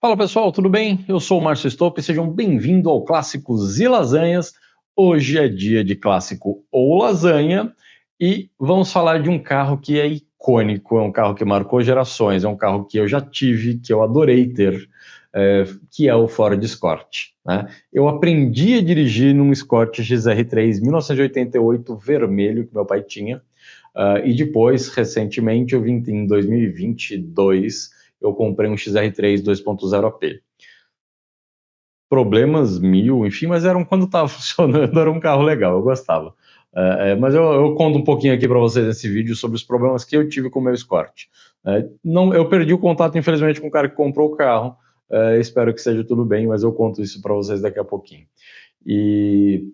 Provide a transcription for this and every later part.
Fala pessoal, tudo bem? Eu sou o Márcio Stopp e sejam bem-vindos ao Clássicos e Lasanhas. Hoje é dia de clássico ou lasanha e vamos falar de um carro que é icônico, é um carro que marcou gerações, é um carro que eu já tive, que eu adorei ter, que é o Ford Escort, né? Eu aprendi a dirigir num Escort XR3 1988 vermelho que meu pai tinha, e depois, recentemente, eu vim em 2022 eu comprei um XR3 2.0 AP. Problemas mil, enfim, mas quando estava funcionando, era um carro legal, eu gostava. Mas eu conto um pouquinho aqui para vocês nesse vídeo sobre os problemas que eu tive com o meu Escort. Não, eu perdi o contato, infelizmente, com o cara que comprou o carro. Espero que seja tudo bem, mas eu conto isso para vocês daqui a pouquinho. E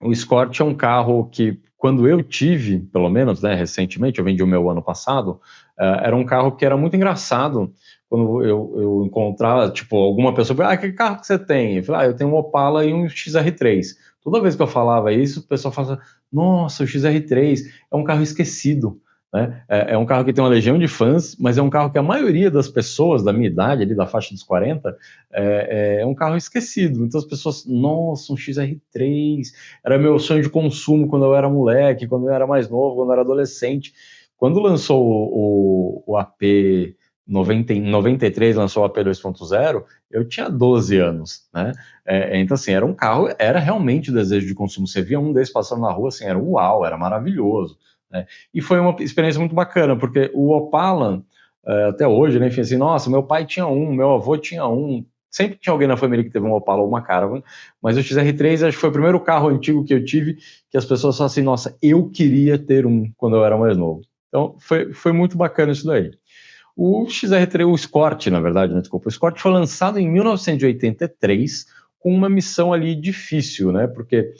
o Escort é um carro que, quando eu tive, pelo menos, né, recentemente, eu vendi o meu ano passado, era um carro que era muito engraçado. Quando eu encontrava, tipo, alguma pessoa, que carro que você tem? Eu falei, eu tenho um Opala e um XR3. Toda vez que eu falava isso, o pessoal falava, nossa, o XR3 é um carro esquecido, né? É um carro que tem uma legião de fãs, mas é um carro que a maioria das pessoas da minha idade, ali da faixa dos 40, é um carro esquecido. Então as pessoas, nossa, um XR3, era meu sonho de consumo quando eu era moleque, quando eu era mais novo, quando eu era adolescente. Quando lançou o AP em 93, lançou o AP 2.0, eu tinha 12 anos, né? Então, assim, era um carro, era realmente o desejo de consumo. Você via um desses passando na rua, assim, era uau, era maravilhoso, né? E foi uma experiência muito bacana, porque o Opala, até hoje, né, enfim, assim, nossa, meu pai tinha um, meu avô tinha um, sempre tinha alguém na família que teve um Opala ou uma Caravan, mas o XR3 acho que foi o primeiro carro antigo que eu tive que as pessoas falaram assim, nossa, eu queria ter um quando eu era mais novo. Então, foi muito bacana isso daí. O XR3, o Escort, na verdade, né, desculpa, o Escort foi lançado em 1983 com uma missão ali difícil, né, porque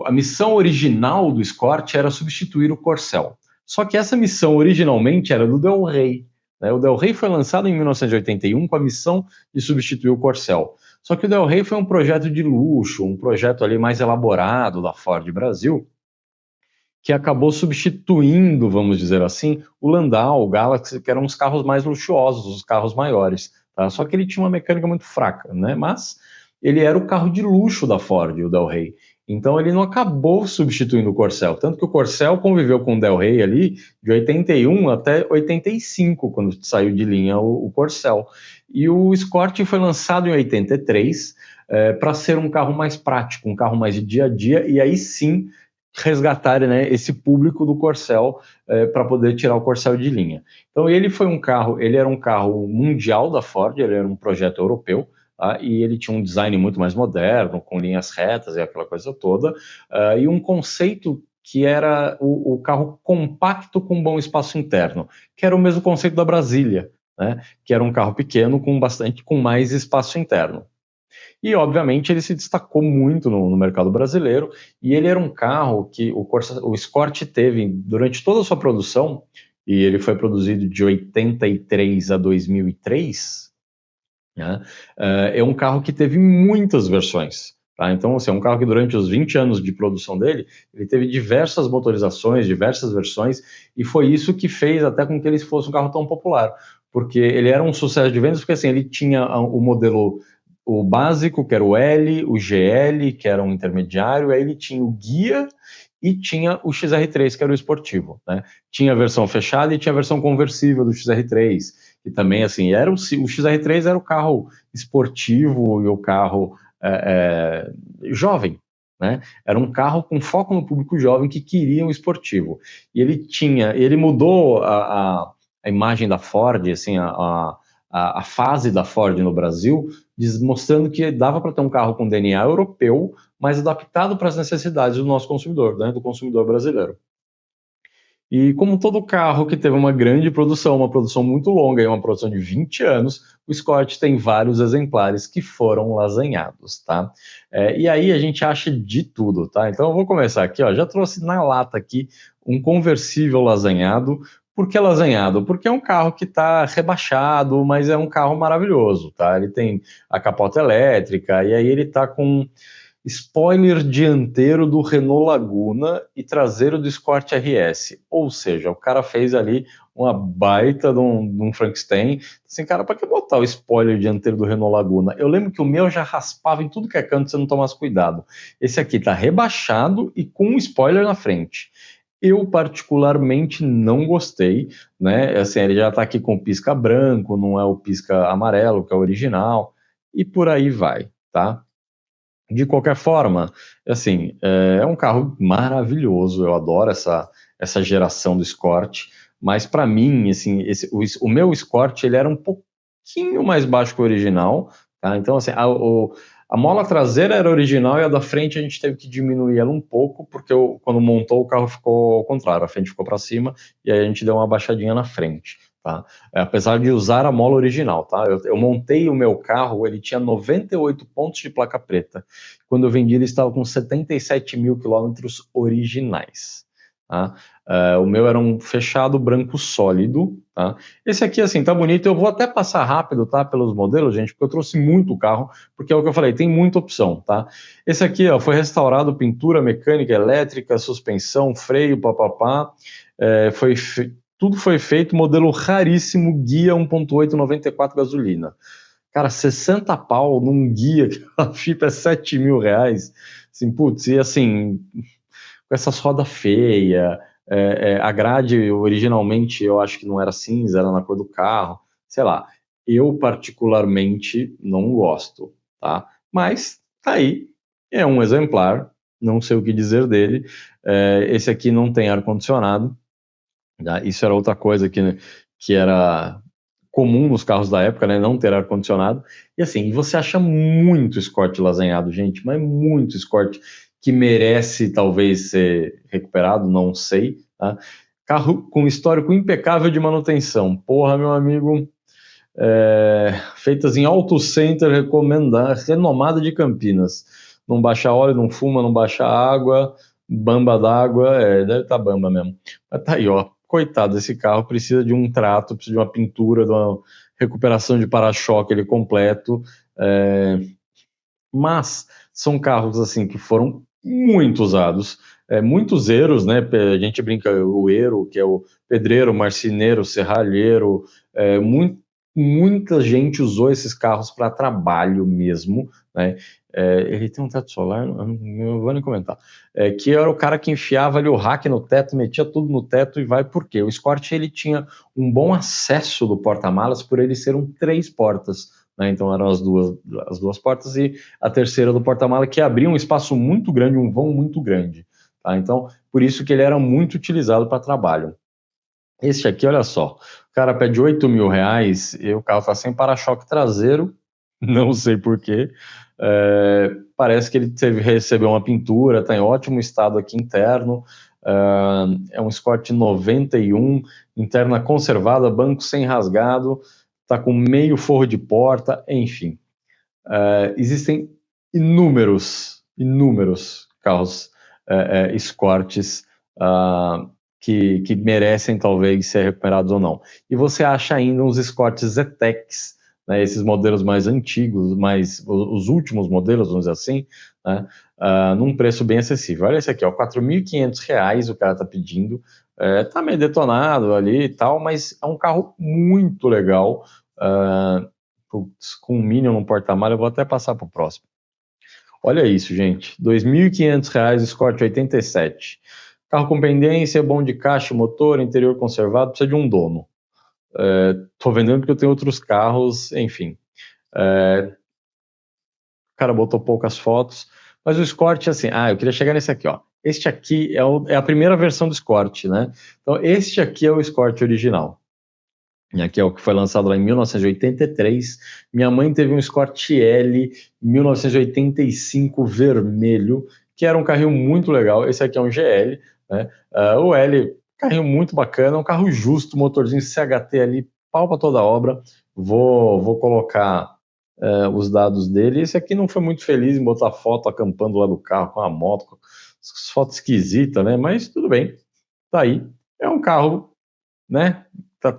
a missão original do Escort era substituir o Corcel. Só que essa missão originalmente era do Del Rey, né? O Del Rey foi lançado em 1981 com a missão de substituir o Corcel. Só que o Del Rey foi um projeto de luxo, um projeto ali mais elaborado da Ford Brasil, que acabou substituindo, vamos dizer assim, o Landau, o Galaxy, que eram os carros mais luxuosos, os carros maiores. Tá? Só que ele tinha uma mecânica muito fraca, né? Mas ele era o carro de luxo da Ford, o Del Rey. Então ele não acabou substituindo o Corcel, tanto que o Corcel conviveu com o Del Rey ali de 81 até 85, quando saiu de linha o Corcel. E o Escort foi lançado em 83 para ser um carro mais prático, um carro mais de dia a dia, e aí sim resgatar, né, esse público do Corcel para poder tirar o Corcel de linha. Então ele era um carro mundial da Ford, ele era um projeto europeu, tá? E ele tinha um design muito mais moderno, com linhas retas e aquela coisa toda, e um conceito que era o carro compacto com bom espaço interno, que era o mesmo conceito da Brasília, né? Que era um carro pequeno com mais espaço interno. E, obviamente, ele se destacou muito no mercado brasileiro, e ele era um carro que o Escort teve, durante toda a sua produção, e ele foi produzido de 83 a 2003, né, é um carro que teve muitas versões. Tá? Então, assim, é um carro que durante os 20 anos de produção dele, ele teve diversas motorizações, diversas versões, e foi isso que fez até com que ele fosse um carro tão popular, porque ele era um sucesso de vendas, porque assim, ele tinha o modelo o básico, que era o L, o GL, que era um intermediário, aí ele tinha o guia e tinha o XR3, que era o esportivo, né? Tinha a versão fechada e tinha a versão conversível do XR3, que também, assim, o XR3 era o carro esportivo e o carro jovem, né? Era um carro com foco no público jovem que queria um esportivo. E ele mudou a imagem da Ford, assim, a fase da Ford no Brasil, mostrando que dava para ter um carro com DNA europeu, mas adaptado para as necessidades do nosso consumidor, né, do consumidor brasileiro. E como todo carro que teve uma grande produção, uma produção muito longa, uma produção de 20 anos, o Escort tem vários exemplares que foram lasanhados, tá? E aí a gente acha de tudo, tá? Então eu vou começar aqui, ó, já trouxe na lata aqui um conversível lasanhado. Por que lasanhado? Porque é um carro que está rebaixado, mas é um carro maravilhoso, tá? Ele tem a capota elétrica e aí ele está com spoiler dianteiro do Renault Laguna e traseiro do Escort RS. Ou seja, o cara fez ali uma baita de um Frankenstein. Assim, cara, para que botar o spoiler dianteiro do Renault Laguna? Eu lembro que o meu já raspava em tudo que é canto se eu não tomasse cuidado. Esse aqui tá rebaixado e com um spoiler na frente. Eu particularmente não gostei, né? Assim, ele já tá aqui com pisca branco, não é o pisca amarelo, que é o original, e por aí vai, tá? De qualquer forma, assim, é um carro maravilhoso, eu adoro essa geração do Escort, mas para mim, assim, o meu Escort, ele era um pouquinho mais baixo que o original, tá? Então, assim, a mola traseira era original e a da frente a gente teve que diminuir ela um pouco, porque quando montou o carro ficou ao contrário, a frente ficou para cima e aí a gente deu uma baixadinha na frente. Tá? Apesar de usar a mola original, tá? Eu montei o meu carro, ele tinha 98 pontos de placa preta. Quando eu vendi, ele estava com 77 mil quilômetros originais. Tá? O meu era um fechado branco sólido. Tá? Esse aqui, assim, tá bonito. Eu vou até passar rápido, tá? Pelos modelos, gente, porque eu trouxe muito carro, porque é o que eu falei, tem muita opção, tá? Esse aqui, ó, foi restaurado, pintura mecânica, elétrica, suspensão, freio, papapá. Tudo foi feito, modelo raríssimo, guia 1.8 94 gasolina. Cara, 60 pau num guia, que a FIP é 7 mil reais. Assim, putz, e assim, com essas rodas feias, a grade originalmente eu acho que não era cinza, era na cor do carro. Sei lá, eu particularmente não gosto, tá? Mas tá aí, é um exemplar, não sei o que dizer dele. Esse aqui não tem ar-condicionado. Isso era outra coisa que era comum nos carros da época, né? Não ter ar-condicionado. E assim, você acha muito Escort lasanhado, gente, mas muito Escort que merece talvez ser recuperado, não sei. Tá? Carro com histórico impecável de manutenção. Porra, meu amigo. Feitas em Auto Center, renomada de Campinas. Não baixa óleo, não fuma, não baixa água, bamba d'água, deve estar bamba mesmo. Mas tá aí, ó. Coitado, esse carro precisa de um trato, precisa de uma pintura, de uma recuperação de para-choque ele completo. Mas são carros assim que foram muito usados, muitos eros, né? A gente brinca o ero, que é o pedreiro, marceneiro, serralheiro, muita gente usou esses carros para trabalho mesmo, né? Ele tem um teto solar, não vou nem comentar. Que era o cara que enfiava ali o rack no teto, metia tudo no teto e vai por quê? O Escort ele tinha um bom acesso do porta-malas por ele ser um 3 portas, né? Então eram as duas portas e a terceira do porta-mala que abria um espaço muito grande, um vão muito grande. Tá? Então, por isso que ele era muito utilizado para trabalho. Este aqui, olha só, o cara pede 8 mil reais e o carro está sem para-choque traseiro, não sei porquê. Parece que ele recebeu uma pintura, está em ótimo estado aqui interno. É um Escort 91, interna conservada, banco sem rasgado, está com meio forro de porta, enfim. Existem inúmeros carros Escorts que merecem talvez ser recuperados ou não. E você acha ainda uns Escorts Zetecs, né, esses modelos mais antigos, os últimos modelos, vamos dizer assim, né, num preço bem acessível. Olha esse aqui, ó, R$4.500 o cara está pedindo, tá meio detonado ali e tal, mas é um carro muito legal, com um Minion no porta-malas. Eu vou até passar para o próximo. Olha isso, gente, R$2.500, Escort 87. Carro com pendência, bom de caixa, motor, interior conservado, precisa de um dono. Tô vendendo porque eu tenho outros carros, enfim. O cara botou poucas fotos, mas o Escort, assim, eu queria chegar nesse aqui, ó. Este aqui é a primeira versão do Escort, né? Então, este aqui é o Escort original. E aqui é o que foi lançado lá em 1983. Minha mãe teve um Escort L 1985 vermelho, que era um carrinho muito legal. Esse aqui é um GL, né? O L, carrinho muito bacana, um carro justo, motorzinho CHT ali, pau para toda obra. Vou colocar os dados dele. Esse aqui não foi muito feliz em botar foto acampando lá do carro com a moto, com foto esquisita, né? Mas tudo bem, tá aí. É um carro, né?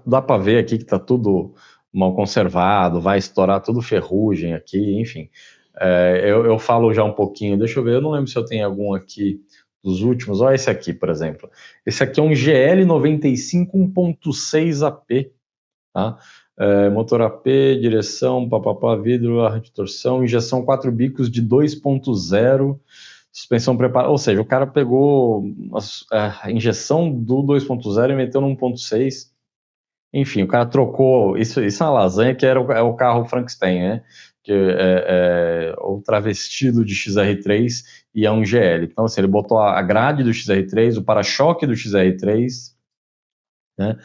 Dá para ver aqui que está tudo mal conservado, vai estourar tudo ferrugem aqui, enfim. Eu falo já um pouquinho, deixa eu ver, eu não lembro se eu tenho algum aqui dos últimos, olha esse aqui, por exemplo. Esse aqui é um GL 95 1.6 AP, tá? Motor AP, direção, papapá, vidro, arra de torção, injeção 4 bicos de 2.0, suspensão preparada, ou seja, o cara pegou a injeção do 2.0 e meteu no 1.6. Enfim, o cara trocou, isso é uma lasanha que é o carro Frankenstein, né? Que é o travestido de XR3 e é um GL. Então, assim, ele botou a grade do XR3, o para-choque do XR3, né?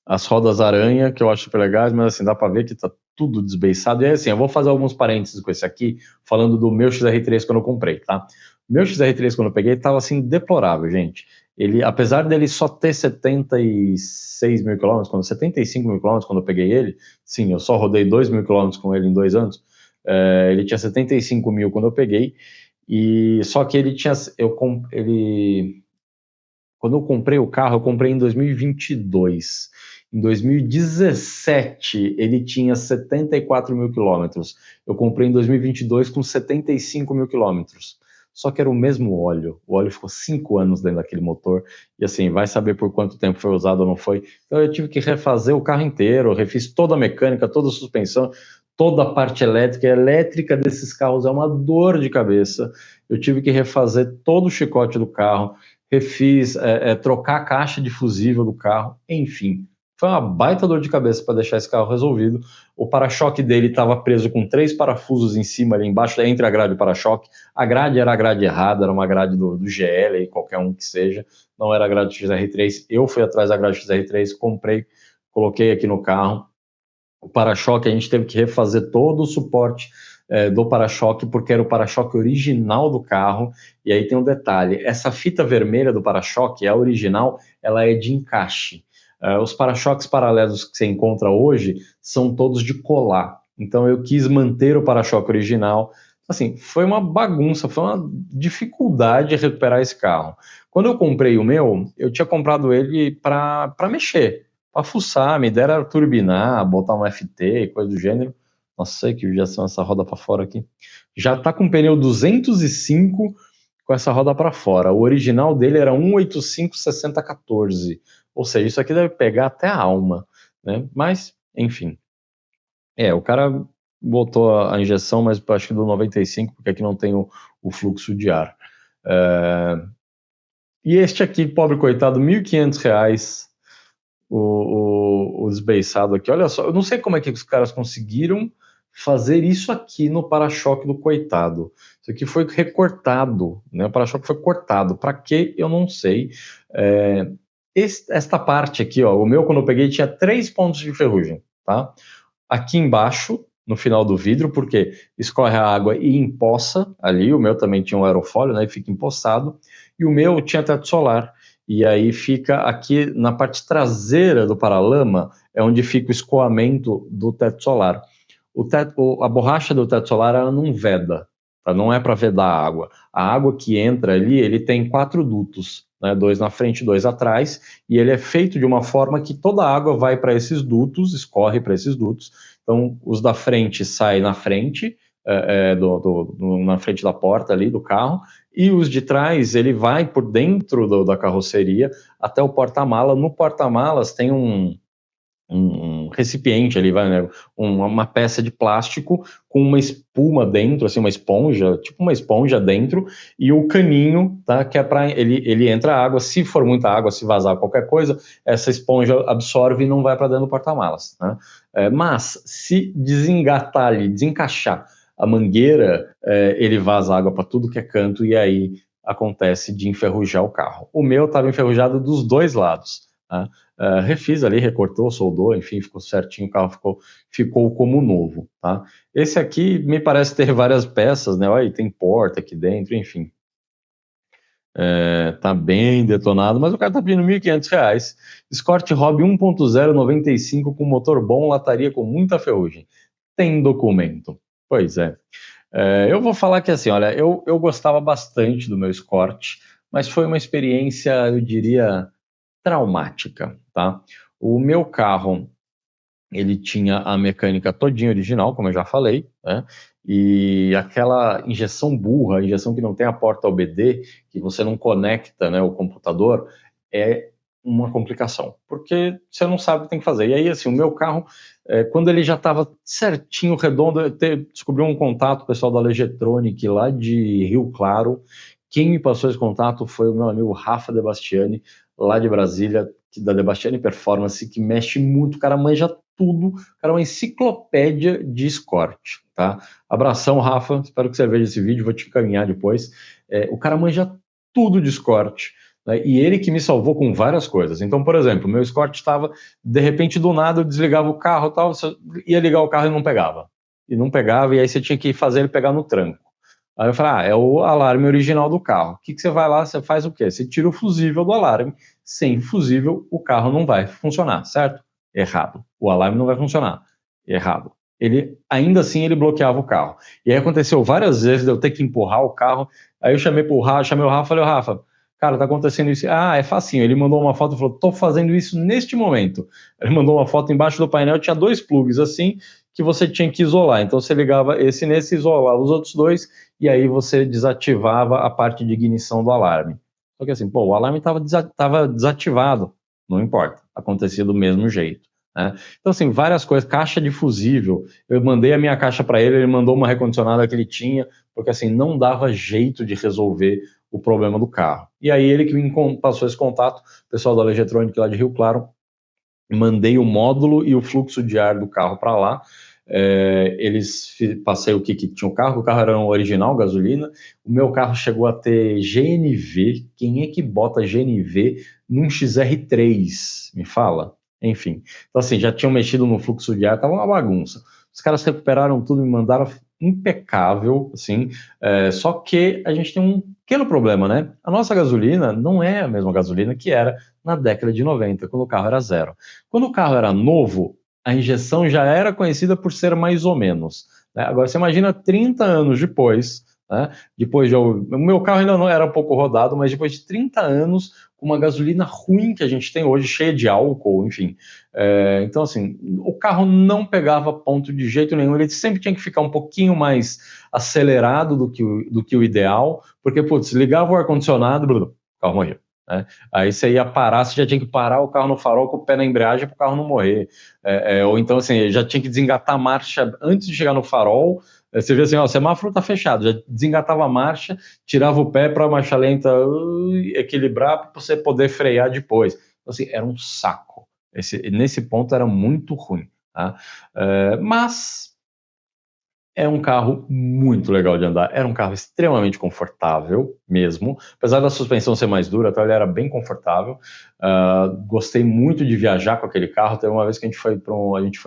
As rodas aranha, que eu acho super legais, mas assim, dá para ver que tá tudo desbeiçado. E assim, eu vou fazer alguns parênteses com esse aqui, falando do meu XR3 quando eu comprei, tá? O meu XR3 quando eu peguei tava assim, deplorável, gente. Ele, apesar dele só ter 76 mil quilômetros, 75 mil quilômetros quando eu peguei ele, sim, eu só rodei 2 mil quilômetros com ele em 2 anos, ele tinha 75 mil quando eu peguei, e só que ele tinha, quando eu comprei o carro, eu comprei em 2022. Em 2017, ele tinha 74 mil quilômetros. Eu comprei em 2022 com 75 mil quilômetros. Só que era o mesmo óleo. O óleo ficou 5 anos dentro daquele motor. E assim, vai saber por quanto tempo foi usado ou não foi. Então eu tive que refazer o carro inteiro. Eu refiz toda a mecânica, toda a suspensão, toda a parte elétrica. A elétrica desses carros é uma dor de cabeça. Eu tive que refazer todo o chicote do carro. Refiz, trocar a caixa de fusível do carro, enfim. Foi uma baita dor de cabeça para deixar esse carro resolvido. O para-choque dele estava preso com 3 parafusos em cima, ali embaixo, entre a grade e o para-choque. A grade era a grade errada, era uma grade do GL, aí, qualquer um que seja. Não era a grade do XR3. Eu fui atrás da grade do XR3, comprei, coloquei aqui no carro. O para-choque, a gente teve que refazer todo o suporte do para-choque, porque era o para-choque original do carro. E aí tem um detalhe: essa fita vermelha do para-choque, a original, ela é de encaixe. Os para-choques paralelos que você encontra hoje são todos de colar. Então eu quis manter o para-choque original. Assim, foi uma bagunça, foi uma dificuldade recuperar esse carro. Quando eu comprei o meu, eu tinha comprado ele para mexer, para fuçar, me deram turbinar, botar um FT, coisa do gênero. Nossa, que já são essa roda para fora aqui. Já tá com pneu 205 com essa roda para fora. O original dele era 185 6014. Ou seja, isso aqui deve pegar até a alma, né? Mas, enfim. O cara botou a injeção, mas acho que do 95, porque aqui não tem o fluxo de ar. E este aqui, pobre coitado, R$ 1.500, o desbeiçado aqui. Olha só, eu não sei como é que os caras conseguiram fazer isso aqui no para-choque do coitado. Isso aqui foi recortado, né? O para-choque foi cortado. Para quê? Eu não sei. Esta parte aqui, ó, o meu quando eu peguei tinha 3 pontos de ferrugem, tá? Aqui embaixo, no final do vidro, porque escorre a água e empoça ali. O meu também tinha um aerofólio, né? E fica empoçado. E o meu tinha teto solar. E aí fica aqui na parte traseira do paralama, é onde fica o escoamento do teto solar. A borracha do teto solar ela não veda, tá? Não é para vedar a água. A água que entra ali, ele tem 4 dutos, né? 2 na frente e 2 atrás, e ele é feito de uma forma que toda a água vai para esses dutos, escorre para esses dutos. Então, os da frente saem na frente, na frente da porta ali do carro, e os de trás ele vai por dentro da carroceria até o porta-mala. No porta-malas tem um recipiente ali, né, uma peça de plástico com uma espuma dentro, assim, uma esponja, tipo uma esponja dentro, e o caninho, tá, que é para ele entra água, se for muita água, se vazar qualquer coisa, essa esponja absorve e não vai para dentro do porta-malas, né? Mas se desengatar ali, desencaixar a mangueira, ele vaza água para tudo que é canto e aí acontece de enferrujar o carro. O meu estava enferrujado dos dois lados, tá? Refiz ali, recortou, soldou, enfim, ficou certinho, o carro ficou como novo, tá? Esse aqui me parece ter várias peças, né? Olha, tem porta aqui dentro, enfim. Tá bem detonado, mas o cara tá pedindo R$ 1.500. Escort Hobby 1.0 95 com motor bom, lataria com muita ferrugem. Tem documento. Pois é. Eu vou falar que assim, olha, eu gostava bastante do meu Escort, mas foi uma experiência, eu diria, traumática, tá? O meu carro, ele tinha a mecânica todinha original, como eu já falei, né? E aquela injeção burra, a injeção que não tem a porta OBD, que você não conecta, né, o computador, é uma complicação, porque você não sabe o que tem que fazer. E aí, assim, o meu carro, quando ele já estava certinho, redondo, eu descobri um contato, o pessoal da Legetronic, lá de Rio Claro. Quem me passou esse contato foi o meu amigo Rafa Debastiani, lá de Brasília, da Debastiani Performance, que mexe muito, o cara manja tudo, o cara é uma enciclopédia de Escort, tá? Abração, Rafa, espero que você veja esse vídeo, vou te encaminhar depois. O cara manja tudo de Escort, né? E ele que me salvou com várias coisas. Então, por exemplo, meu Escort estava, de repente, do nada, eu desligava o carro, tal, você ia ligar o carro e não pegava. E não pegava, e aí você tinha que fazer ele pegar no tranco. Aí eu falei, é o alarme original do carro. O que você vai lá, você faz o quê? Você tira o fusível do alarme. Sem fusível, o carro não vai funcionar, certo? Errado. O alarme não vai funcionar. Errado. Ele, ainda assim, ele bloqueava o carro. E aí aconteceu várias vezes de eu ter que empurrar o carro. Aí eu chamei o Rafa e falei, Rafa, cara, tá acontecendo isso. Ah, é facinho. Ele mandou uma foto e falou, tô fazendo isso neste momento. Ele mandou uma foto embaixo do painel, tinha 2 plugs assim, que você tinha que isolar. Então você ligava esse nesse, isolava os outros 2, e aí você desativava a parte de ignição do alarme. Só que assim, pô, o alarme estava desativado, não importa, acontecia do mesmo jeito, né? Então assim, várias coisas, caixa de fusível, eu mandei a minha caixa para ele, ele mandou uma recondicionada que ele tinha, porque assim, não dava jeito de resolver o problema do carro. E aí ele que me passou esse contato, o pessoal da Legetronic lá de Rio Claro, mandei o módulo e o fluxo de ar do carro para lá. Passei o que tinha o carro era um original, gasolina. O meu carro chegou a ter GNV. Quem é que bota GNV num XR3? Me fala. Enfim, então assim, já tinham mexido no fluxo de ar, tava uma bagunça. Os caras recuperaram tudo, me mandaram impecável, assim, só que a gente tem um pequeno problema, né? A nossa gasolina não é a mesma gasolina que era na década de 90, quando o carro era zero. Quando o carro era novo, a injeção já era conhecida por ser mais ou menos, né? Agora, você imagina 30 anos depois, né? O meu carro ainda não era um pouco rodado, mas depois de 30 anos, com uma gasolina ruim que a gente tem hoje, cheia de álcool, enfim. Então, assim, o carro não pegava ponto de jeito nenhum, ele sempre tinha que ficar um pouquinho mais acelerado do que o ideal, porque, putz, ligava o ar-condicionado, o carro morria. Né? Aí você ia parar, você já tinha que parar o carro no farol com o pé na embreagem para o carro não morrer. Ou então, assim, já tinha que desengatar a marcha antes de chegar no farol. Você vê assim, ó, o semáforo está fechado, já desengatava a marcha, tirava o pé para a marcha lenta equilibrar para você poder frear depois. Então, assim, era um saco. Nesse ponto era muito ruim. Tá? Mas é um carro muito legal de andar, era um carro extremamente confortável mesmo, apesar da suspensão ser mais dura, então ele era bem confortável. Gostei muito de viajar com aquele carro. Teve uma vez que a gente foi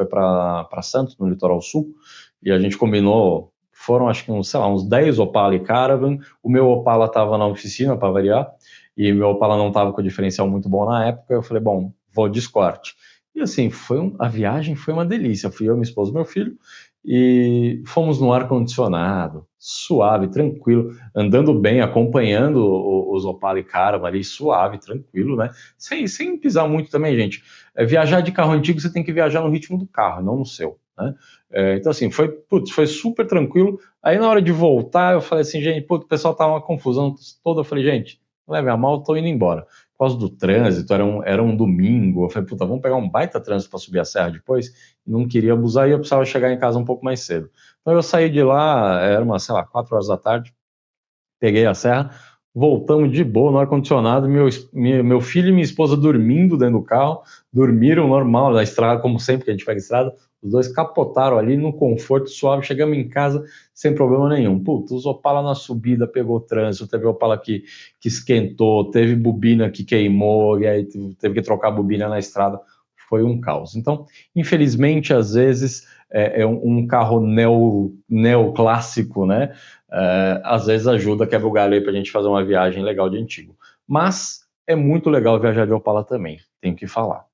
para Santos, no litoral sul, e a gente combinou, foram acho que uns 10 Opala e Caravan. O meu Opala estava na oficina, para variar, e meu Opala não estava com o diferencial muito bom na época. Eu falei, bom, vou de Escort. E assim, a viagem foi uma delícia. Fui eu, minha esposa e meu filho, e fomos no ar-condicionado, suave, tranquilo, andando bem, acompanhando os Opala e Caravan ali, suave, tranquilo, né? Sem pisar muito também, gente. Viajar de carro antigo, você tem que viajar no ritmo do carro, não no seu, né? Então, assim, foi super tranquilo. Aí, na hora de voltar, eu falei assim, gente, putz, o pessoal tava uma confusão toda. Eu falei, gente, não leve a mal, eu tô indo embora. Por causa do trânsito, era um domingo. Eu falei, puta, vamos pegar um baita trânsito para subir a serra depois. Não queria abusar e eu precisava chegar em casa um pouco mais cedo. Então eu saí de lá, era sei lá, 4 horas da tarde, peguei a serra, voltamos de boa no ar-condicionado, meu filho e minha esposa dormindo dentro do carro, dormiram normal na estrada, como sempre que a gente pega a estrada, os dois capotaram ali no conforto suave, chegamos em casa sem problema nenhum. Putz, os Opala na subida pegou trânsito, teve Opala que esquentou, teve bobina que queimou, e aí teve que trocar a bobina na estrada, foi um caos. Então, infelizmente, às vezes, um carro neoclássico, né? Às vezes ajuda, quebra o galho aí pra gente fazer uma viagem legal de antigo. Mas é muito legal viajar de Opala também, tenho que falar.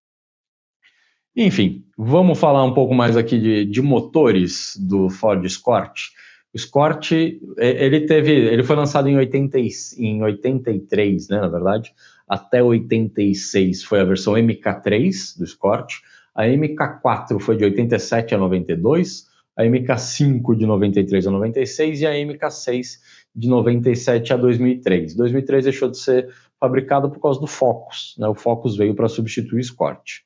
Enfim, vamos falar um pouco mais aqui de motores do Ford Escort. O Escort, ele foi lançado em 83, né, na verdade, até 86 foi a versão MK3 do Escort, A MK4 foi de 87 a 92, a MK5 de 93 a 96 e a MK6 de 97 a 2003. 2003 deixou de ser fabricado por causa do Focus, né? O Focus veio para substituir o Escort.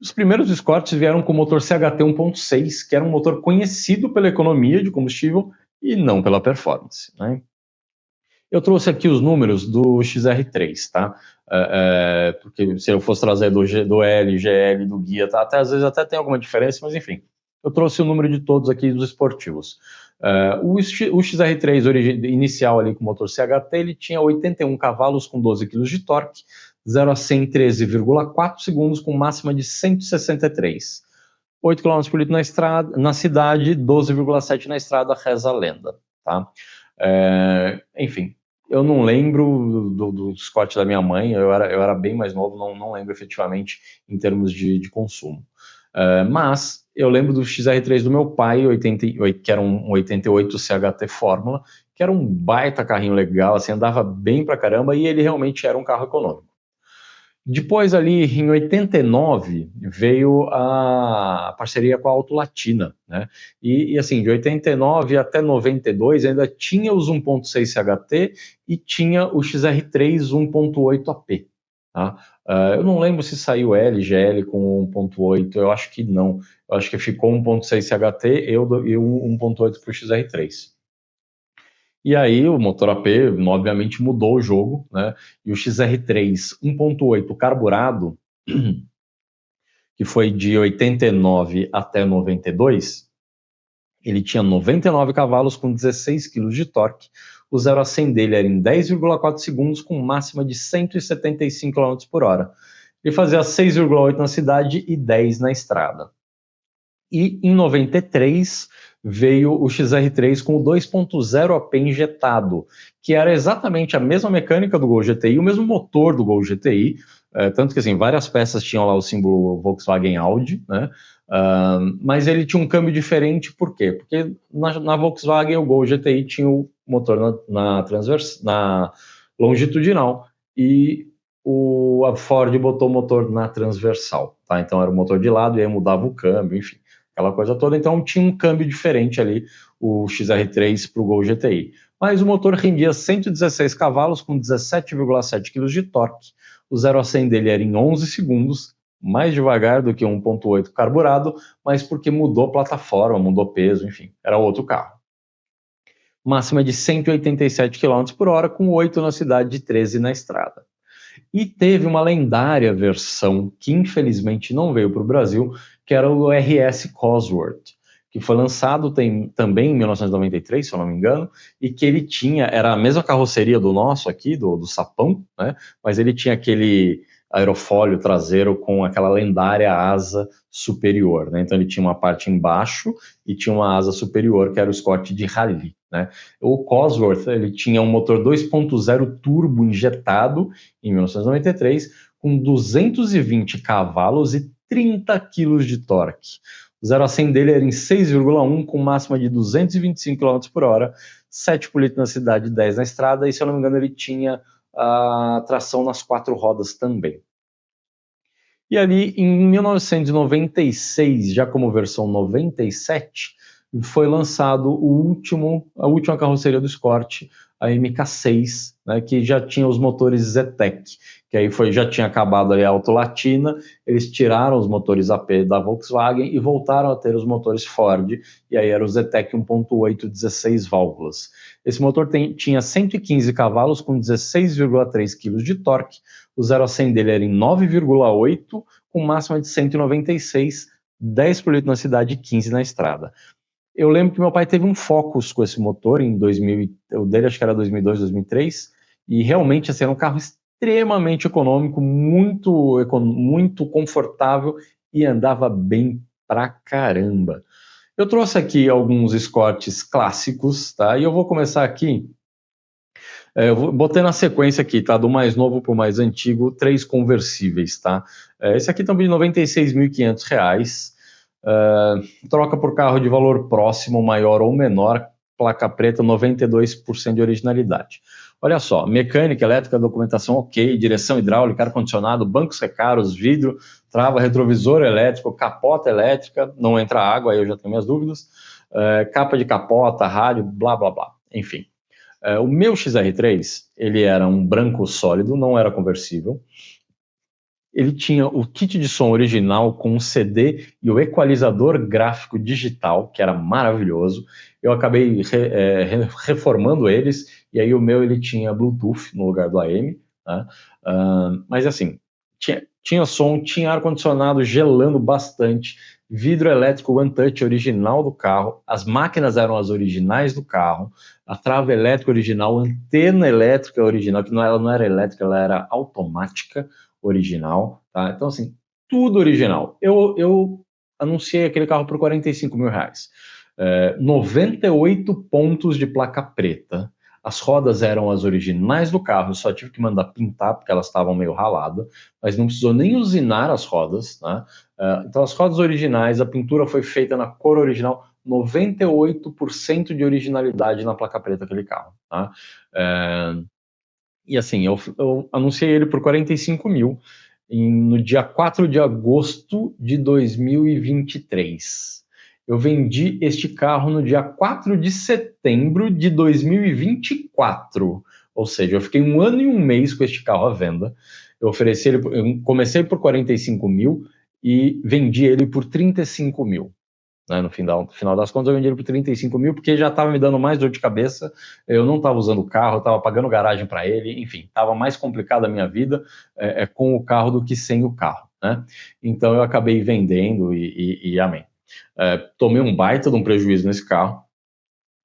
Os primeiros Escorts vieram com o motor CHT 1.6, que era um motor conhecido pela economia de combustível e não pela performance, né? Eu trouxe aqui os números do XR3, tá? Porque se eu fosse trazer do L, GL, do Guia, tá? Às vezes até tem alguma diferença, mas enfim. Eu trouxe o número de todos aqui dos esportivos. O XR3 inicial ali com motor CHT, ele tinha 81 cavalos com 12 kg de torque, 0 a 100 em 13,4 segundos com máxima de 163. 8 km por litro na cidade, 12,7 na estrada, reza a lenda, tá? Enfim, eu não lembro do Escort da minha mãe, eu era bem mais novo, não lembro efetivamente em termos de consumo. Mas eu lembro do XR3 do meu pai, que era um 88 CHT Fórmula, que era um baita carrinho legal, assim, andava bem pra caramba e ele realmente era um carro econômico. Depois ali em 89 veio a parceria com a Auto Latina, né? E assim, de 89 até 92 ainda tinha os 1.6 CHT e tinha o XR3 1.8 AP, tá? Eu não lembro se saiu L, GL com 1.8, eu acho que não. Eu acho que ficou 1.6 CHT e o 1.8 para o XR3. E aí o motor AP, obviamente, mudou o jogo, né? E o XR3 1.8 carburado, que foi de 89 até 92, ele tinha 99 cavalos com 16 kg de torque. O 0 a 100 dele era em 10,4 segundos com máxima de 175 km por hora. Ele fazia 6,8 na cidade e 10 na estrada. E em 93 veio o XR3 com o 2.0 AP injetado, que era exatamente a mesma mecânica do Gol GTI, o mesmo motor do Gol GTI, tanto que assim, várias peças tinham lá o símbolo Volkswagen Audi, né? Mas ele tinha um câmbio diferente, por quê? Porque na Volkswagen o Gol GTI tinha o motor na longitudinal e a Ford botou o motor na transversal, tá? Então era o motor de lado e aí mudava o câmbio, enfim, aquela coisa toda. Então tinha um câmbio diferente ali, o XR3 para o Gol GTI. Mas o motor rendia 116 cavalos com 17,7 kg de torque. O 0 a 100 dele era em 11 segundos, mais devagar do que o 1.8 carburado, mas porque mudou a plataforma, mudou peso, enfim, era outro carro. Máxima de 187 km por hora, com 8 na cidade e 13 na estrada. E teve uma lendária versão, que infelizmente não veio para o Brasil, que era o RS Cosworth, que foi lançado também em 1993, se eu não me engano, e que ele tinha, era a mesma carroceria do nosso aqui, do Sapão, né? Mas ele tinha aquele aerofólio traseiro com aquela lendária asa superior, né? Então ele tinha uma parte embaixo e tinha uma asa superior, que era o Escort de rally, né? O Cosworth, ele tinha um motor 2.0 turbo injetado em 1993, com 220 cavalos e 30 kg de torque. O 0 a 100 dele era em 6,1, com máxima de 225 km por hora, 7 por litro na cidade e 10 na estrada, e se eu não me engano ele tinha a tração nas 4 rodas também. E ali em 1996, já como versão 97, foi lançado a última carroceria do Escort, a MK6, né, que já tinha os motores Zetec, que aí já tinha acabado ali a Auto Latina, eles tiraram os motores AP da Volkswagen e voltaram a ter os motores Ford, e aí era o Zetec 1.8 16 válvulas. Esse motor tinha 115 cavalos com 16,3 kg de torque, o 0 a 100 dele era em 9,8, com máxima de 196, 10 por litro na cidade e 15 na estrada. Eu lembro que meu pai teve um Focus com esse motor em 2000, o dele acho que era 2002, 2003, e realmente assim, era um carro extremamente econômico, muito confortável e andava bem pra caramba. Eu trouxe aqui alguns Escorts clássicos, tá? E eu vou começar aqui, botei na sequência aqui, tá? Do mais novo para o mais antigo, 3 conversíveis, tá? Esse aqui também de R$ 96.500. Troca por carro de valor próximo, maior ou menor, placa preta, 92% de originalidade. Olha só, mecânica, elétrica, documentação ok, direção hidráulica, ar-condicionado, bancos recaros, vidro, trava, retrovisor elétrico, capota elétrica, não entra água, aí eu já tenho minhas dúvidas, capa de capota, rádio, blá, blá, blá, enfim. O meu XR3, ele era um branco sólido, não era conversível. Ele tinha o kit de som original com um CD e o equalizador gráfico digital, que era maravilhoso. Eu acabei reformando eles, e aí o meu ele tinha Bluetooth no lugar do AM, né? Mas assim, tinha som, tinha ar-condicionado gelando bastante, vidro elétrico One Touch original do carro, as máquinas eram as originais do carro, a trava elétrica original, antena elétrica original, que ela não era elétrica, ela era automática original, tá? Então, assim, tudo original. Eu anunciei aquele carro por R$45 mil. 98 pontos de placa preta. As rodas eram as originais do carro, só tive que mandar pintar porque elas estavam meio raladas, mas não precisou nem usinar as rodas, né? Então, as rodas originais, a pintura foi feita na cor original, 98% de originalidade na placa preta daquele carro, tá? E assim, eu anunciei ele por 45 mil no dia 4 de agosto de 2023. Eu vendi este carro no dia 4 de setembro de 2024. Ou seja, eu fiquei 1 ano e 1 mês com este carro à venda. Eu comecei por 45 mil e vendi ele por 35 mil. Né, no final das contas, eu vendi ele por 35 mil, porque já estava me dando mais dor de cabeça, eu não estava usando o carro, eu estava pagando garagem para ele, enfim, estava mais complicada a minha vida com o carro do que sem o carro. Né? Então eu acabei vendendo e amém. Tomei um baita de um prejuízo nesse carro,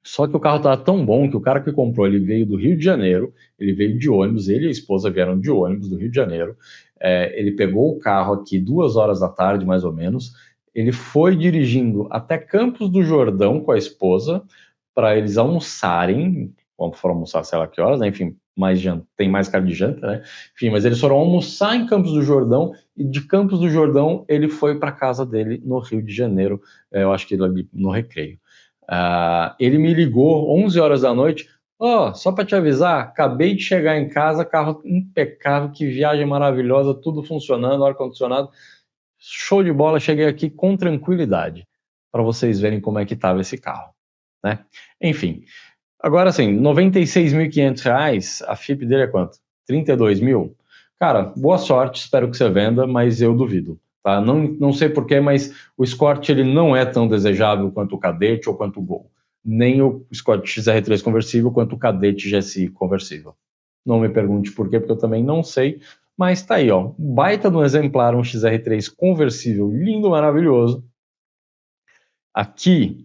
só que o carro estava tão bom que o cara que comprou, ele veio do Rio de Janeiro, ele veio de ônibus, ele e a esposa vieram de ônibus do Rio de Janeiro, ele pegou o carro aqui 2 horas da tarde, mais ou menos, ele foi dirigindo até Campos do Jordão com a esposa para eles almoçarem, quando foram almoçar, sei lá que horas, né? Enfim, tem mais cara de janta, né? Enfim, mas eles foram almoçar em Campos do Jordão e de Campos do Jordão ele foi para a casa dele no Rio de Janeiro, eu acho que ali no Recreio. Ele me ligou 11 horas da noite, só para te avisar, acabei de chegar em casa, carro impecável, que viagem maravilhosa, tudo funcionando, ar-condicionado, show de bola, cheguei aqui com tranquilidade, para vocês verem como é que estava esse carro, né? Enfim, agora sim, R$96.500, a FIP dele é quanto? 32 mil? Cara, boa sorte, espero que você venda, mas eu duvido, tá? Não sei porquê, mas o Escort ele não é tão desejável quanto o Cadete ou quanto o Gol, nem o Escort XR3 conversível quanto o Cadete GSI conversível. Não me pergunte por quê, porque eu também não sei, mas tá aí, ó, baita no exemplar, um XR3 conversível, lindo, maravilhoso. Aqui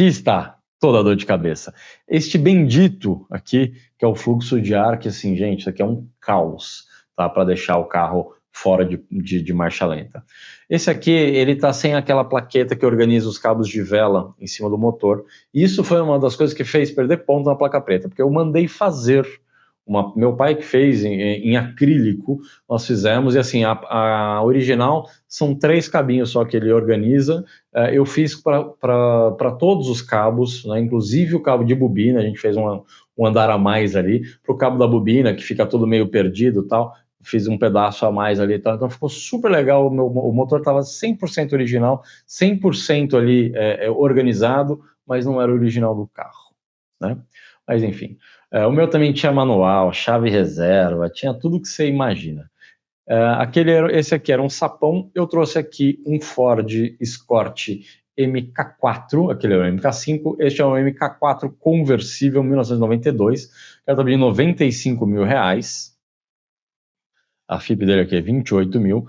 está toda a dor de cabeça. Este bendito aqui, que é o fluxo de ar, que assim, gente, isso aqui é um caos, tá? Para deixar o carro fora de marcha lenta. Esse aqui, ele tá sem aquela plaqueta que organiza os cabos de vela em cima do motor. E isso foi uma das coisas que fez perder ponto na placa preta, porque eu mandei fazer. Meu pai que fez em acrílico, nós fizemos, e assim, a original são 3 cabinhos só que ele organiza. Eu fiz para todos os cabos, né, inclusive o cabo de bobina, a gente fez um andar a mais ali, para o cabo da bobina, que fica todo meio perdido e tal, fiz um pedaço a mais ali e tal, então ficou super legal, o motor estava 100% original, 100% ali organizado, mas não era original do carro, né? Mas enfim, o meu também tinha manual, chave reserva, tinha tudo que você imagina. Esse aqui era um sapão, eu trouxe aqui um Ford Escort MK4, aquele é o MK5, este é um MK4 conversível 1992, que está pedindo R$95 mil, a FIP dele aqui é 28 mil,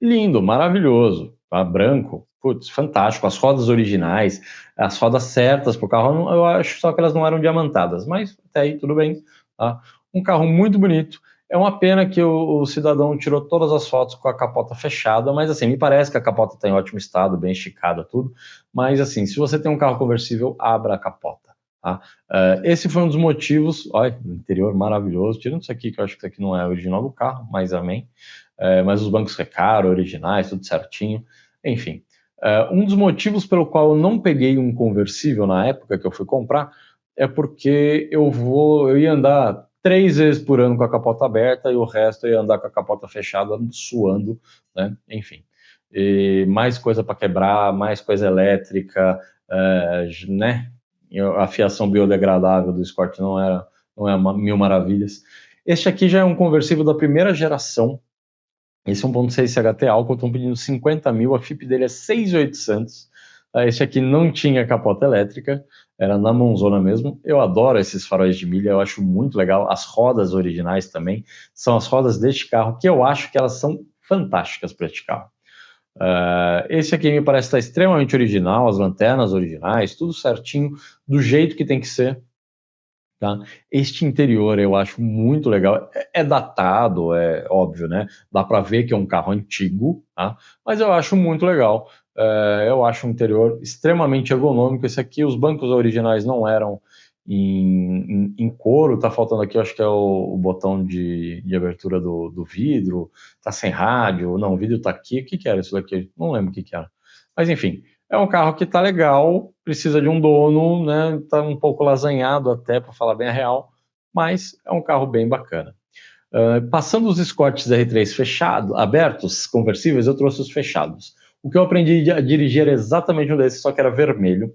lindo, maravilhoso, tá? Branco, putz, fantástico, as rodas originais, as rodas certas para o carro, eu acho só que elas não eram diamantadas, mas até aí tudo bem, tá? Um carro muito bonito. É uma pena que o cidadão tirou todas as fotos com a capota fechada, mas assim, me parece que a capota está em ótimo estado, bem esticada, tudo, mas assim, se você tem um carro conversível, abra a capota, tá? Esse foi um dos motivos, olha, o interior maravilhoso, tirando isso aqui, que eu acho que isso aqui não é original do carro, mas amém, mas os bancos Recaro, originais, tudo certinho, enfim. Um dos motivos pelo qual eu não peguei um conversível na época que eu fui comprar é porque eu ia andar 3 vezes por ano com a capota aberta e o resto eu ia andar com a capota fechada, suando, né? Enfim. E mais coisa para quebrar, mais coisa elétrica, né? A fiação biodegradável do Escort não é mil maravilhas. Este aqui já é um conversível da primeira geração. Esse 1.6 CHT álcool, estão pedindo 50 mil, a FIP dele é 6.800. Esse aqui não tinha capota elétrica, era na mãozona mesmo. Eu adoro esses faróis de milha, eu acho muito legal. As rodas originais também são as rodas deste carro, que eu acho que elas são fantásticas para este carro. Esse aqui me parece estar extremamente original, as lanternas originais, tudo certinho, do jeito que tem que ser. Tá? Este interior eu acho muito legal. É datado, é óbvio, né? Dá para ver que é um carro antigo, tá? Mas eu acho muito legal. Eu acho um interior extremamente ergonômico. Esse aqui, os bancos originais não eram em couro. Tá faltando aqui, eu acho que é o botão de abertura do vidro. Tá sem rádio. Não, o vidro tá aqui. O que que era isso daqui? Não lembro o que que era. Mas enfim, é um carro que está legal, precisa de um dono, né? Está um pouco lasanhado até, para falar bem a real, mas é um carro bem bacana. Passando os Escorts R3 fechados, abertos, conversíveis, eu trouxe os fechados. O que eu aprendi a dirigir era exatamente um desses, só que era vermelho.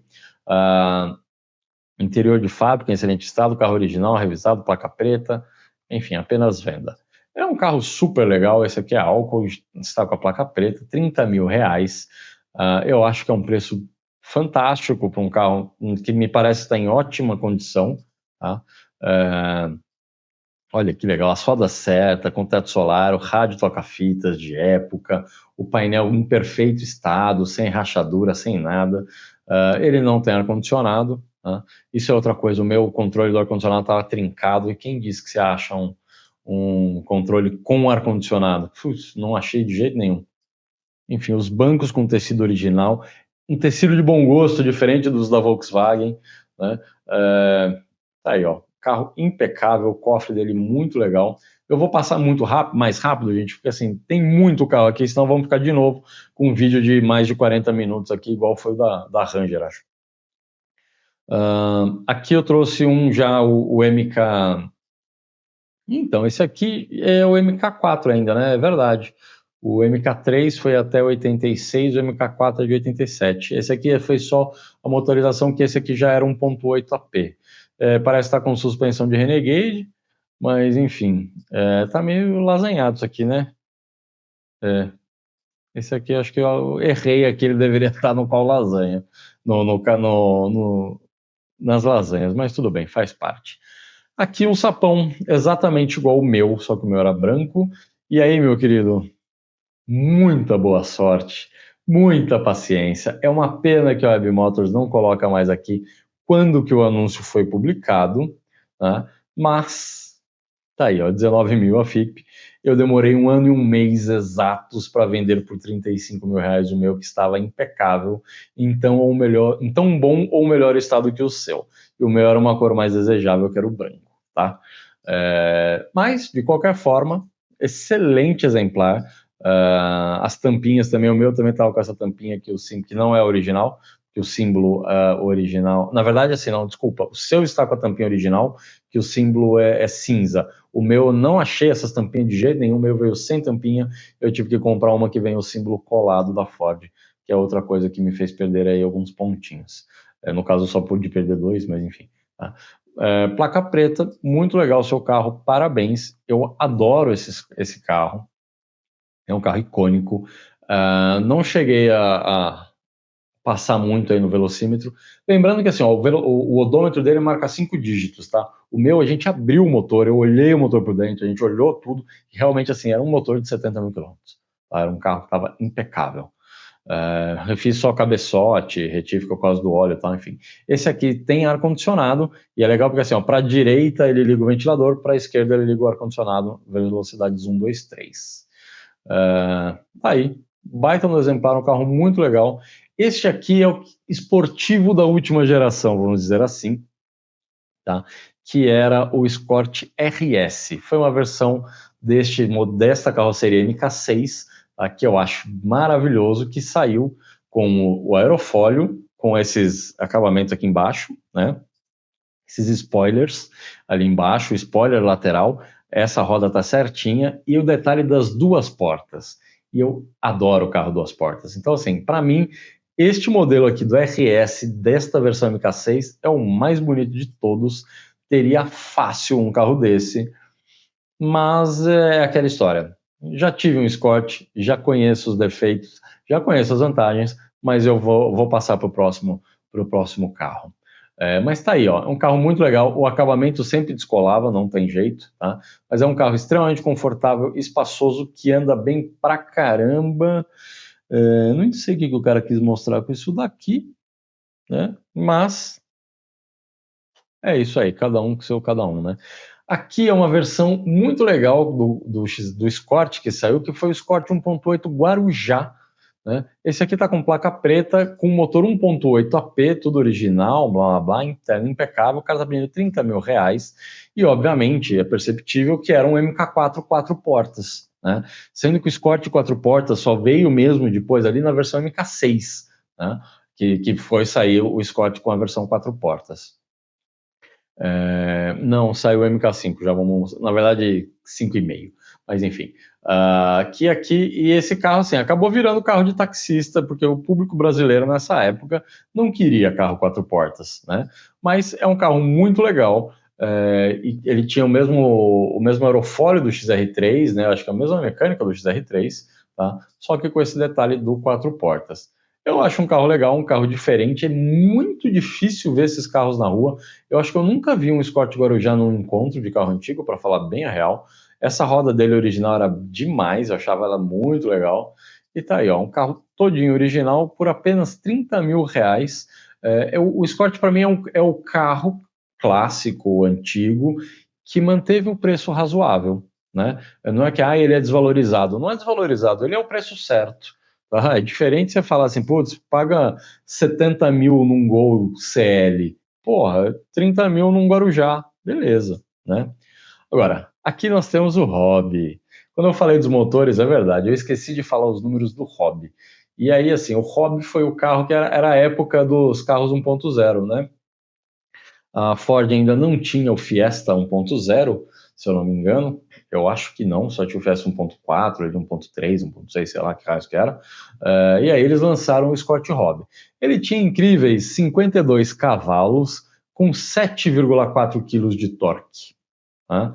Interior de fábrica, em excelente estado, carro original, revisado, placa preta, enfim, apenas venda. É um carro super legal, esse aqui é álcool, está com a placa preta, 30 mil reais. Eu acho que é um preço fantástico para um carro que me parece estar em ótima condição. Tá? Olha que legal, as rodas certas, com teto solar, o rádio toca-fitas de época, o painel em perfeito estado, sem rachadura, sem nada. Ele não tem ar-condicionado. Tá? Isso é outra coisa, o meu controle do ar-condicionado estava trincado, e quem disse que você acha um controle com ar-condicionado? Não achei de jeito nenhum. Enfim, os bancos com tecido original, um tecido de bom gosto, diferente dos da Volkswagen, né? Tá aí, ó, carro impecável, o cofre dele muito legal. Eu vou passar muito rápido, mais rápido, gente, porque assim, tem muito carro aqui, senão vamos ficar de novo com um vídeo de mais de 40 minutos aqui, igual foi o da Ranger, acho. Aqui eu trouxe o MK. Então, esse aqui é o MK4 ainda, né? É verdade. O MK3 foi até 86, o MK4 é de 87. Esse aqui foi só a motorização, que esse aqui já era 1.8 AP. Parece estar com suspensão de Renegade, mas enfim, tá meio lasanhado isso aqui, né? Esse aqui acho que eu errei aqui, ele deveria estar no pau lasanha, nas lasanhas, mas tudo bem, faz parte. Aqui um sapão exatamente igual o meu, só que o meu era branco. E aí, meu querido, muita boa sorte, muita paciência. É uma pena que a Web Motors não coloca mais aqui quando que o anúncio foi publicado, né? Mas tá aí, ó, 19 mil a FIP. Eu demorei 1 ano e 1 mês exatos para vender por 35 mil reais o meu, que estava impecável, então em tão bom ou melhor estado que o seu. E o meu era uma cor mais desejável, que era o branco, tá? Mas, de qualquer forma, excelente exemplar. As tampinhas também, o meu também estava com essa tampinha aqui, que não é original, que o símbolo original. Na verdade, assim, não, desculpa. O seu está com a tampinha original, que o símbolo é cinza. O meu eu não achei essas tampinhas de jeito nenhum, o meu veio sem tampinha. Eu tive que comprar uma que vem o símbolo colado da Ford, que é outra coisa que me fez perder aí alguns pontinhos. No caso, eu só pude perder 2, mas enfim. Tá? Placa preta, muito legal o seu carro, parabéns. Eu adoro esse carro. É um carro icônico. Não cheguei a passar muito aí no velocímetro. Lembrando que assim, ó, o odômetro dele marca 5 dígitos, tá? O meu, a gente abriu o motor, eu olhei o motor por dentro, a gente olhou tudo, e realmente assim, era um motor de 70 mil quilômetros. Tá? Era um carro que estava impecável. Refiz só cabeçote, retífica por causa do óleo e tal, enfim. Esse aqui tem ar-condicionado, e é legal porque assim, para a direita ele liga o ventilador, para a esquerda ele liga o ar-condicionado, velocidades 1, 2, 3. Tá aí, baita no exemplar, um carro muito legal. Este aqui é o esportivo da última geração, vamos dizer assim, tá? Que era o Escort RS. Foi uma versão desta carroceria MK6, tá? Que eu acho maravilhoso, que saiu com o aerofólio, com esses acabamentos aqui embaixo, né? esses spoilers ali embaixo, spoiler lateral, essa roda tá certinha, e o detalhe das duas portas. E eu adoro o carro duas portas. Então, assim, para mim, este modelo aqui do RS, desta versão MK6, é o mais bonito de todos. Teria fácil um carro desse, mas é aquela história. Já tive um Escort, já conheço os defeitos, já conheço as vantagens, mas eu vou passar para o próximo carro. Mas tá aí, ó, é um carro muito legal, o acabamento sempre descolava, não tem jeito, tá? Mas é um carro extremamente confortável, espaçoso, que anda bem pra caramba. Não sei o que o cara quis mostrar com isso daqui, né? Mas é isso aí, cada um com seu cada um, né? Aqui é uma versão muito legal do Escort que saiu, que foi o Escort 1.8 Guarujá, né? Esse aqui tá com placa preta, com motor 1.8 AP, tudo original, blá blá blá, interno impecável, o cara tá pedindo 30 mil reais, e obviamente é perceptível que era um MK4 quatro portas, né? Sendo que o Escort quatro portas só veio mesmo depois ali na versão MK6, né? Que foi sair o Escort com a versão quatro portas. Não, saiu o MK5, já vamos, na verdade, 5,5, mas enfim. E esse carro, assim, acabou virando carro de taxista, porque o público brasileiro nessa época não queria carro quatro portas, né? Mas é um carro muito legal, e ele tinha o mesmo aerofólio do XR3, né? Acho que é a mesma mecânica do XR3, tá? Só que com esse detalhe do quatro portas. Eu acho um carro legal, um carro diferente, é muito difícil ver esses carros na rua. Eu acho que eu nunca vi um Escort Guarujá num encontro de carro antigo, para falar bem a real. Essa roda dele original era demais, eu achava ela muito legal. E tá aí, ó, um carro todinho original por apenas 30 mil reais. O Escort para mim é o carro clássico, antigo, que manteve um preço razoável, né? Não é que ele é desvalorizado, não é desvalorizado, ele é o preço certo. Tá? É diferente você falar assim, putz, paga 70 mil num Gol CL. Porra, 30 mil num Guarujá. Beleza, né? Agora, aqui nós temos o Hobby. Quando eu falei dos motores, é verdade, eu esqueci de falar os números do Hobby. E aí, assim, o Hobby foi o carro que era a época dos carros 1.0, né? A Ford ainda não tinha o Fiesta 1.0, se eu não me engano. Eu acho que não, só tinha o Fiesta 1.4, 1.3, 1.6, sei lá que raio que era. E aí eles lançaram o Escort Hobby. Ele tinha incríveis 52 cavalos com 7,4 kg de torque. Tá?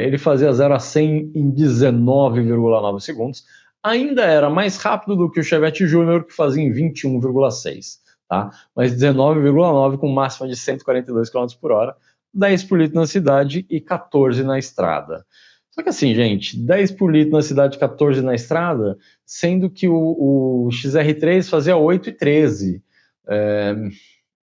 Ele fazia 0 a 100 em 19,9 segundos. Ainda era mais rápido do que o Chevette Júnior, que fazia em 21,6. Tá? Mas 19,9 com máxima de 142 km por hora, 10 por litro na cidade e 14 na estrada. Só que assim, gente, 10 por litro na cidade e 14 na estrada, sendo que o XR3 fazia 8 e 13.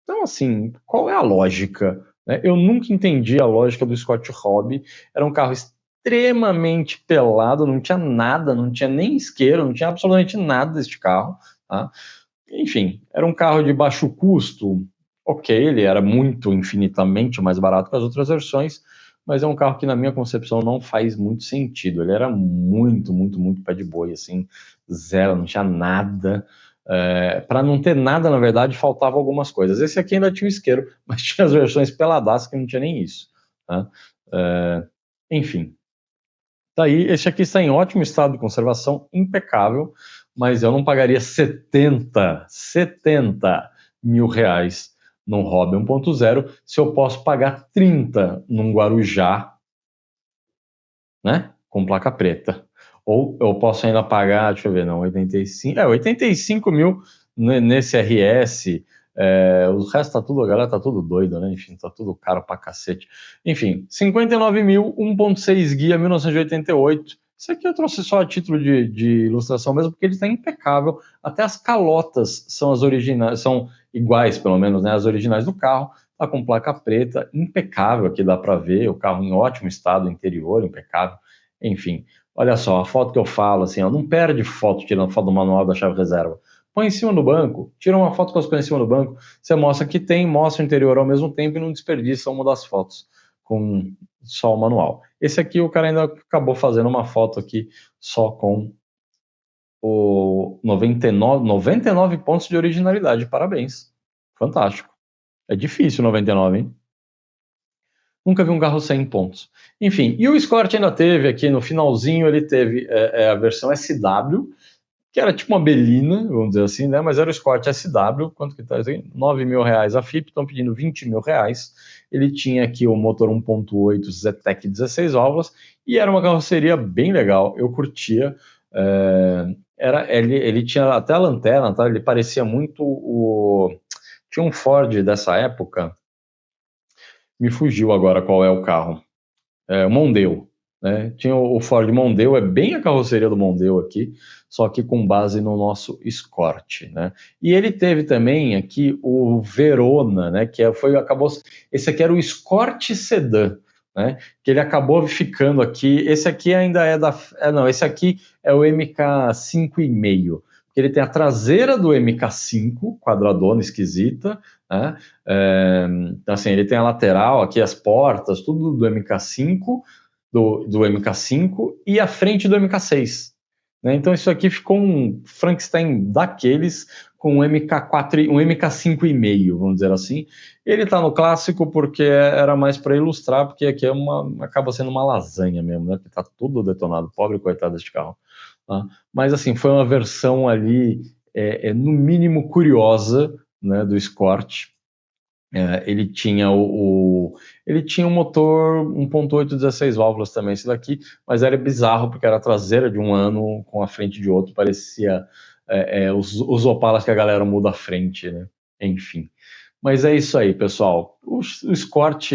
Então, assim, qual é a lógica? Né? Eu nunca entendi a lógica do Scott Hobby. Era um carro extremamente pelado, não tinha nada, não tinha nem isqueiro, não tinha absolutamente nada deste carro. Tá? Enfim, era um carro de baixo custo. Ok, ele era muito, infinitamente mais barato que as outras versões, mas é um carro que, na minha concepção, não faz muito sentido. Ele era muito, muito, muito pé de boi, assim, zero, não tinha nada. Para não ter nada, na verdade, faltava algumas coisas. Esse aqui ainda tinha o isqueiro, mas tinha as versões peladaças que não tinha nem isso. Tá? Enfim, daí, esse aqui está em ótimo estado de conservação, impecável, mas eu não pagaria 70 mil reais num Hobby 1.0 se eu posso pagar 30 num Guarujá, né, com placa preta. Ou eu posso ainda pagar, deixa eu ver, não, 85 mil nesse RS. O resto tá tudo, a galera tá tudo doido, né? Enfim, tá tudo caro pra cacete. Enfim, 59 mil, 1.6 guia, 1988. Isso aqui eu trouxe só a título de ilustração mesmo, porque ele tá impecável. Até as calotas são as originais, são iguais, pelo menos, né? As originais do carro. Tá com placa preta, impecável, aqui dá para ver, o carro em ótimo estado, interior impecável, enfim. Olha só, a foto que eu falo, assim, ó, não perde foto tirando foto do manual da chave reserva. Põe em cima do banco, tira uma foto com as coisas em cima do banco, você mostra que tem, mostra o interior ao mesmo tempo e não desperdiça uma das fotos com só o manual. Esse aqui o cara ainda acabou fazendo uma foto aqui só com o 99 pontos de originalidade. Parabéns. Fantástico. É difícil 99, hein? Nunca vi um carro 100 pontos. Enfim, e o Escort ainda teve aqui no finalzinho, ele teve a versão SW, que era tipo uma Belina, vamos dizer assim, né? Mas era o Escort SW, quanto que tá? R$9.000 a FIP, estão pedindo R$20.000. Ele tinha aqui o motor 1.8 Zetec 16 válvulas e era uma carroceria bem legal, eu curtia. Ele tinha até a lanterna, tá? Ele parecia muito Tinha um Ford dessa época, me fugiu agora qual é o carro. O Mondeo, né? Tinha o Ford Mondeo, é bem a carroceria do Mondeo aqui, só que com base no nosso Escort, né? E ele teve também aqui o Verona, né? Esse aqui era o Escort Sedan, né? Que ele acabou ficando aqui. Esse aqui ainda não, esse aqui é o MK5,5. Ele tem a traseira do MK5, quadradona, esquisita, né? Então, assim, ele tem a lateral, aqui as portas, tudo do MK5, do MK5 e a frente do MK6. Né? Então, isso aqui ficou um Frankenstein daqueles com um MK4, um MK5,5, vamos dizer assim. Ele está no clássico porque era mais para ilustrar, porque aqui acaba sendo uma lasanha mesmo, né? Porque está tudo detonado, pobre coitado deste carro. Tá? Mas assim, foi uma versão ali, no mínimo curiosa, né, do Escort. Ele tinha ele tinha um motor 1.8 16 válvulas também, esse daqui, mas era bizarro porque era a traseira de um ano com a frente de outro, parecia os Opalas que a galera muda a frente, né? Enfim. Mas é isso aí, pessoal. O Escort,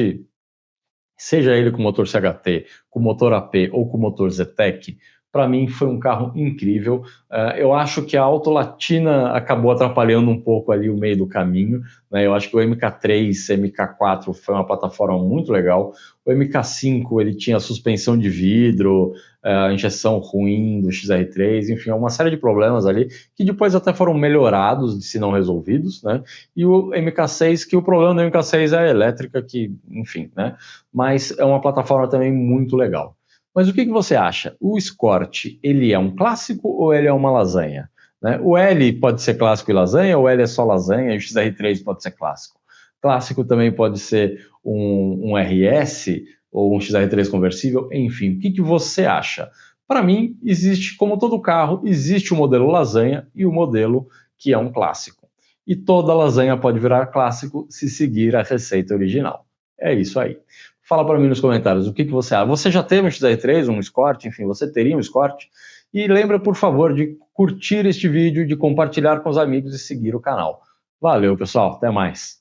seja ele com motor CHT, com motor AP ou com motor Zetec, para mim foi um carro incrível. Eu acho que a Autolatina acabou atrapalhando um pouco ali o meio do caminho, né? Eu acho que o MK3, MK4 foi uma plataforma muito legal. O MK5 ele tinha suspensão de vidro, a injeção ruim do XR3, enfim, uma série de problemas ali que depois até foram melhorados, se não resolvidos, né? E o MK6, que o problema do MK6 é a elétrica, que, enfim, né? Mas é uma plataforma também muito legal. Mas o que você acha? O Escort, ele é um clássico ou ele é uma lasanha? Né? O L pode ser clássico e lasanha, ou o L é só lasanha, e o XR3 pode ser clássico. Clássico também pode ser um RS ou um XR3 conversível, enfim, o que você acha? Para mim, existe, como todo carro, existe o modelo lasanha e o modelo que é um clássico. E toda lasanha pode virar clássico se seguir a receita original. É isso aí. Fala para mim nos comentários o que você acha. Você já teve um XR3, um Escort, enfim, você teria um Escort? E lembra, por favor, de curtir este vídeo, de compartilhar com os amigos e seguir o canal. Valeu, pessoal. Até mais.